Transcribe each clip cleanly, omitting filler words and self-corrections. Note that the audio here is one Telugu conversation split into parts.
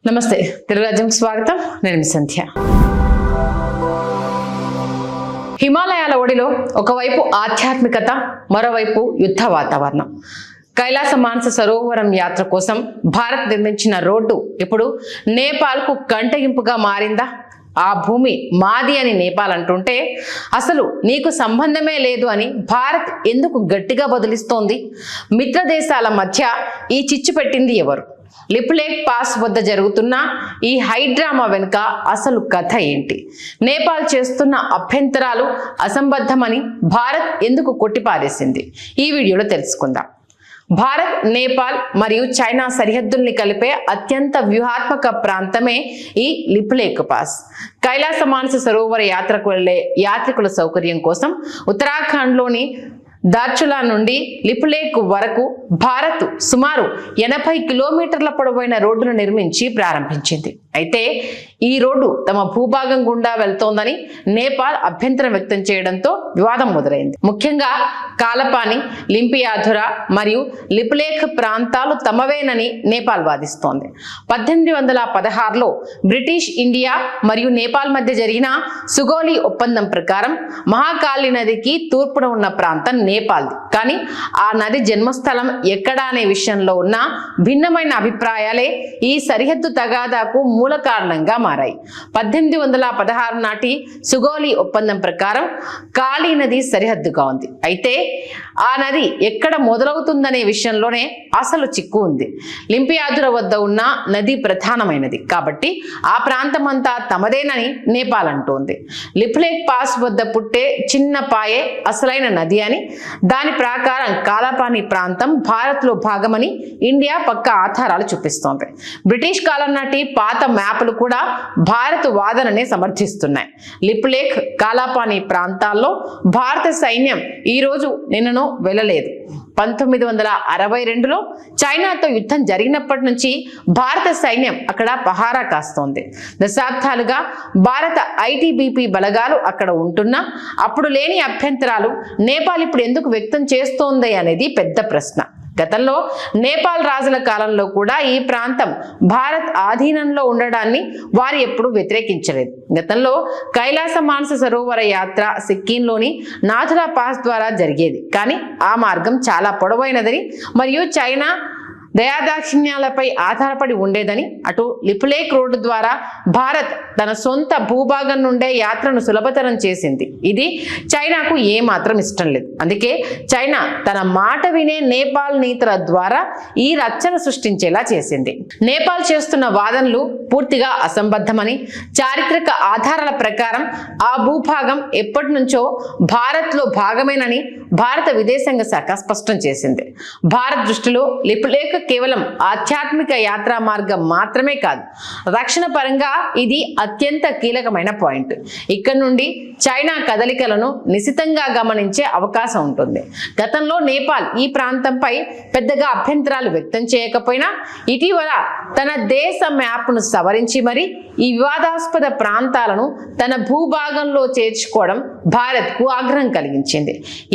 నమస్తే తెలుగు రాజ్యంకి స్వాగతం. నేను మీ సంధ్య. హిమాలయాల ఒడిలో ఒకవైపు ఆధ్యాత్మికత, మరోవైపు యుద్ధ వాతావరణం. కైలాస మానస సరోవరం యాత్ర కోసం భారత్ నిర్మించిన రోడ్డు ఇప్పుడు నేపాల్కు కంటగింపుగా మారిందా? ఆ భూమి మాది అని నేపాల్ అంటుంటే అసలు నీకు సంబంధమే లేదు అని భారత్ ఎందుకు గట్టిగా బదులిస్తోంది? మిత్ర దేశాల మధ్య ఈ చిచ్చు పెట్టింది ఎవరు? లిపులేఖ్ పాస్ వద్ద జరుగుతున్న ఈ హైడ్రామా వెనుక అసలు కథ ఏంటి? నేపాల్ చేస్తున్న అభ్యంతరాలు అసంబద్ధమని భారత్ ఎందుకు కొట్టిపారేసింది? ఈ వీడియోలో తెలుసుకుందాం. భారత్, నేపాల్ మరియు చైనా సరిహద్దుల్ని కలిపే అత్యంత వ్యూహాత్మక ప్రాంతమే ఈ లిపులేఖ్ పాస్. కైలాస మానస సరోవర యాత్రకు వెళ్లే యాత్రికుల సౌకర్యం కోసం ఉత్తరాఖండ్లోని దార్చులా నుండి లిపులేఖ్ వరకు భారత్ సుమారు 80 కిలోమీటర్ల పొడవైన రోడ్డును నిర్మించి ప్రారంభించింది. అయితే ఈ రోడ్డు తమ భూభాగం గుండా వెళ్తోందని నేపాల్ అభ్యంతరం వ్యక్తం చేయడంతో వివాదం మొదలైంది. ముఖ్యంగా కాలపాని, లింపియాధురా మరియు లిపులేఖ్ ప్రాంతాలు తమవేనని నేపాల్ వాదిస్తోంది. 1816లో బ్రిటిష్ ఇండియా మరియు నేపాల్ మధ్య జరిగిన సుగోలి ఒప్పందం ప్రకారం మహాకాళి నదికి తూర్పున ఉన్న ప్రాంతం నేపాల్ది. కానీ ఆ నది జన్మస్థలం ఎక్కడా అనే విషయంలో ఉన్న భిన్నమైన అభిప్రాయాలే ఈ సరిహద్దు తగాదాకు మూల కారణంగా మారాయి. 1816 నాటి సుగోలి ఒప్పందం ప్రకారం కాళీ నది సరిహద్దుగా ఉంది. అయితే ఆ నది ఎక్కడ మొదలవుతుందనే విషయంలోనే అసలు చిక్కు ఉంది. లింపియాధుర వద్ద ఉన్న నది ప్రధానమైనది కాబట్టి ఆ ప్రాంతమంతా తమదేనని నేపాల్ అంటోంది. లిపులేఖ్ పాస్ వద్ద పుట్టే చిన్న పాయే అసలైన నది అని, దాని ప్రకారం కాలాపాని ప్రాంతం భారత్లో భాగమని ఇండియా పక్క ఆధారాలు చూపిస్తోంది. బ్రిటిష్ కాలం నాటి పాత మ్యాపులు కూడా భారత్ వాదననే సమర్థిస్తున్నాయి. లిపులేఖ్, కాలాపాని ప్రాంతాల్లో భారత సైన్యం ఈ రోజు నిన్నను వెళ్ళలేదు. 1962లో చైనాతో యుద్ధం జరిగినప్పటి నుంచి భారత సైన్యం అక్కడ పహారా కాస్తోంది. దశాబ్దాలుగా భారత ఐటీబీపీ బలగాలు అక్కడ ఉంటున్నా అప్పుడు లేని అభ్యంతరాలు నేపాల్ ఇప్పుడు ఎందుకు వ్యక్తం చేస్తోంది అనేది పెద్ద ప్రశ్న. గతంలో నేపాల్ రాజుల కాలంలో కూడా ఈ ప్రాంతం భారత్ ఆధీనంలో ఉండడాన్ని వారు ఎప్పుడూ వ్యతిరేకించలేదు. గతంలో కైలాస మానస సరోవర యాత్ర సిక్కింలోని నాథులా పాస్ ద్వారా జరిగేది. కానీ ఆ మార్గం చాలా పొడవైనదని మరియు చైనా దయాదాక్షిణ్యాలపై ఆధారపడి ఉండేదని, అటు లిపులేఖ్ రోడ్డు ద్వారా భారత్ తన సొంత భూభాగం నుండే యాత్రను సులభతరం చేసింది. ఇది చైనాకు ఏమాత్రం ఇష్టం లేదు. అందుకే చైనా తన మాట వినే నేపాల్ నీతుల ద్వారా ఈ రచ్చను సృష్టించేలా చేసింది. నేపాల్ చేస్తున్న వాదనలు పూర్తిగా అసంబద్ధమని, చారిత్రక ఆధారాల ప్రకారం ఆ భూభాగం ఎప్పటి నుంచో భారత్లో భాగమేనని భారత విదేశాంగ శాఖ స్పష్టం చేసింది. భారత్ దృష్టిలో లిపులేఖ్ కేవలం ఆధ్యాత్మిక యాత్రా మార్గం మాత్రమే కాదు, రక్షణ పరంగా ఇది అత్యంత కీలకమైన పాయింట్. ఇక్కడ నుండి చైనా కదలికలను నిశితంగా గమనించే అవకాశం ఉంటుంది. గతంలో నేపాల్ ఈ ప్రాంతంపై పెద్దగా అభ్యంతరాలు వ్యక్తం చేయకపోయినా ఇటీవల తన దేశ మ్యాప్ను సవరించి మరి ఈ వివాదాస్పద ప్రాంతాలను తన భూభాగంలో చేర్చుకోవడం భారత్కు ఆగ్రహం కలిగించింది.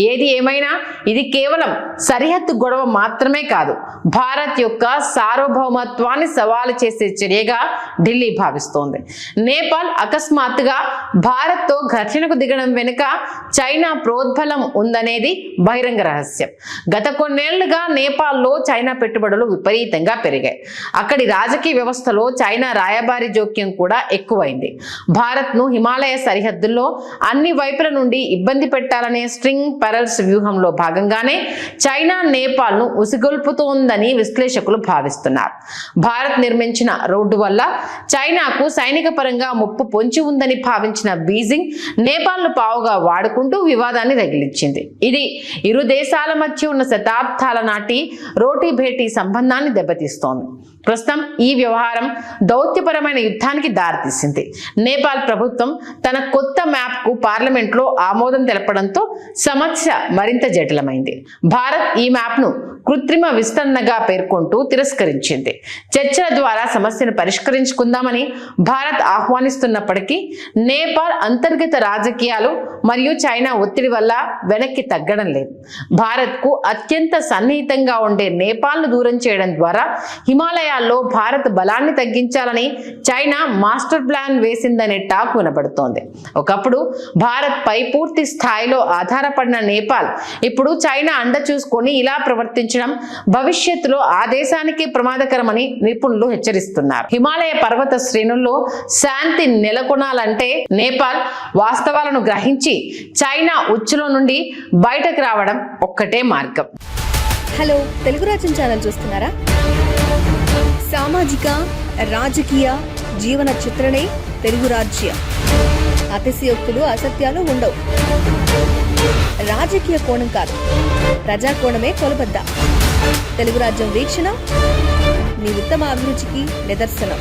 ఏది ఏమైనా ఇది కేవలం సరిహద్దు గొడవ మాత్రమే కాదు, భారత్ యొక్క సార్వభౌమత్వాన్ని సవాలు చేసే చర్యగా ఢిల్లీ భావిస్తోంది. నేపాల్ అకస్మాత్తుగా భారత్తో ఘర్షణకు దిగడం వెనుక చైనా ప్రోద్బలం ఉందనేది బహిరంగ రహస్యం. గత కొన్నేళ్లుగా నేపాల్లో చైనా పెట్టుబడులు విపరీతంగా పెరిగాయి. అక్కడి రాజకీయ వ్యవస్థలో చైనా రాయబారి జోక్యం కూడా ఎక్కువైంది. భారత్ను హిమాలయ సరిహద్దుల్లో అన్ని వైపుల నుండి ఇబ్బంది పెట్టాలనే స్ట్రింగ్ పెరల్స్ వ్యూహంలో భాగంగానే చైనా నేపాల్ను ఉసిగొల్పుతోందని విశ్లేషకులు భావిస్తున్నారు. భారత్ నిర్మించిన రోడ్డు వల్ల చైనాకు సైనిక పరంగా ముప్పు పొంచి ఉందని భావించిన బీజింగ్ నేపాల్ను పావుగా వాడుకుంటూ వివాదాన్ని రగిలించింది. ఇది ఇరు దేశాల మధ్య ఉన్న శతాబ్దాల నాటి రోటీ భేటీ సంబంధాన్ని దెబ్బతీస్తోంది. ప్రస్తుతం ఈ వ్యవహారం దౌత్యపరమైన యుద్ధానికి దారితీసింది. నేపాల్ ప్రభుత్వం తన కొత్త మ్యాప్కు పార్లమెంట్లో ఆమోదం తెలపడంతో సమస్య మరింత జటిలమైంది. భారత్ ఈ మ్యాప్ను కృత్రిమ విస్తరణగా పేర్కొంటూ తిరస్కరించింది. చర్చల ద్వారా సమస్యను పరిష్కరించుకుందామని భారత్ ఆహ్వానిస్తున్నప్పటికీ నేపాల్ అంతర్గత రాజకీయాలు మరియు చైనా ఒత్తిడి వల్ల వెనక్కి తగ్గడం లేదు. భారత్కు అత్యంత సన్నిహితంగా ఉండే నేపాల్ను దూరం చేయడం ద్వారా హిమాలయాల్లో భారత్ బలాన్ని తగ్గించాలని చైనా మాస్టర్ ప్లాన్ వేసిందనే టాక్ వినబడుతోంది. ఒకప్పుడు భారత్ పై పూర్తి స్థాయిలో ఆధారపడిన నేపాల్ ఇప్పుడు చైనా అండ చూసుకొని ఇలా ప్రవర్తించడం భవిష్యత్తులో ఆ దేశానికి ప్రమాదకరమని నిపుణులు హెచ్చరిస్తున్నారు. హిమాలయ పర్వత శ్రేణుల్లో శాంతి నెలకొనాలంటే నేపాల్ వాస్తవాలను గ్రహించి చైనా ఉచ్చులో నుండి బయటకు రావడం ఒక్కటే మార్గం. హలో, తెలుగు రాజ్యం ఛానల్ చూస్తున్నారా? సామాజిక రాజకీయ జీవన చిత్రణే తెలుగు రాజ్యం. అతిశయోక్తులు అసత్యాలు ఉండవు. రాజకీయ కోణం కాదు, ప్రజా కోణమే కొలబద్ద. తెలుగు రాజ్యం వీక్షణ మీ ఉత్తమ అభిరుచికి నిదర్శనం.